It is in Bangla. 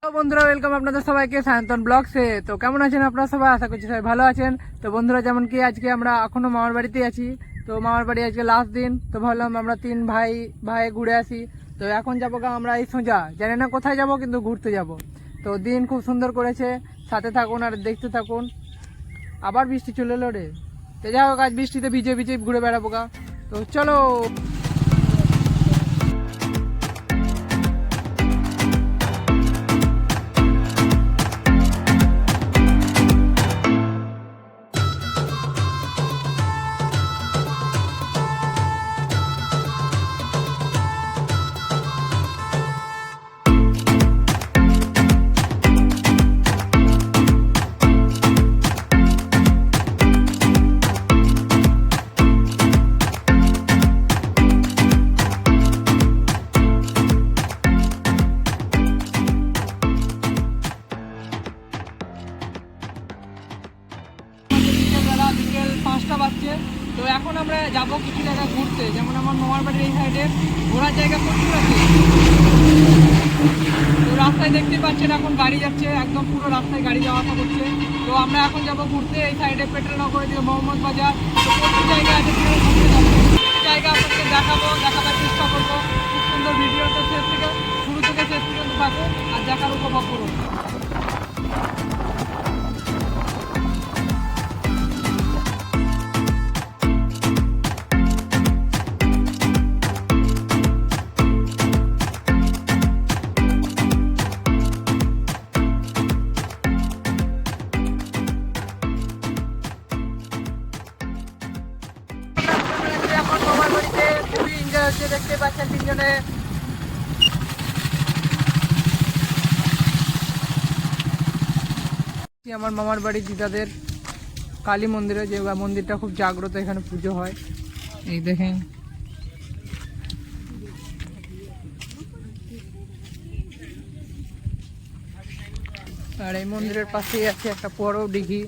তো বন্ধুরা ওয়েলকাম আপনাদের সবাইকে সায়ন্তন ব্লগসে। তো কেমন আছেন আপনারা সবাই? আশা করছি সবাই ভালো আছেন। তো বন্ধুরা যেমন কি আজকে আমরা এখনো মামার বাড়িতেই আছি। তো মামার বাড়ি আজকে লাস্ট দিন, তো ভাবলাম আমরা তিন ভাই ঘুরে আসি। তো এখন যাবো আমরা এই সোজা, জানি না কোথায় যাব, কিন্তু ঘুরতে যাব। তো দিন খুব সুন্দর করেছে, সাথে থাকুন আর দেখতে থাকুন। আবার বৃষ্টি চলে এলো রে। তো যাই হোক, আজ বৃষ্টিতে ভিজে ভিজে ঘুরে বেড়াবো গা। তো চলো। বিকেল 5টা বাজছে। তো এখন আমরা যাবো কিছু জায়গা ঘুরতে, যেমন আমার মামার বাড়ির এই সাইডে ঘোরার জায়গা প্রচুর আছে। তো রাস্তায় দেখতে পাচ্ছেন এখন গাড়ি যাচ্ছে, একদম পুরো রাস্তায় গাড়ি যাওয়া আসা করছে। তো আমরা এখন যাবো ঘুরতে এই সাইডে, পেট্রোলনগর দিকে মোহাম্মদ বাজার। তো প্রচুর জায়গা আছে, জায়গা আপনাকে দেখাবার চেষ্টা করবো। খুব সুন্দর ভিডিওটা শুরু থেকে শেষ পর্যন্ত থাকুন আর দেখার উপভোগ করুন। এখন মামার বাড়িতে খুবই এনজয় হচ্ছে, দেখতে পাচ্ছেন তিনজনে। আমার মামার বাড়ি দিদাদের কালী মন্দিরে, যে মন্দিরটা খুব জাগ্রত, এখানে পুজো হয়। এই দেখেন, আর এই মন্দিরের পাশেই আছে একটা বড় দিঘি।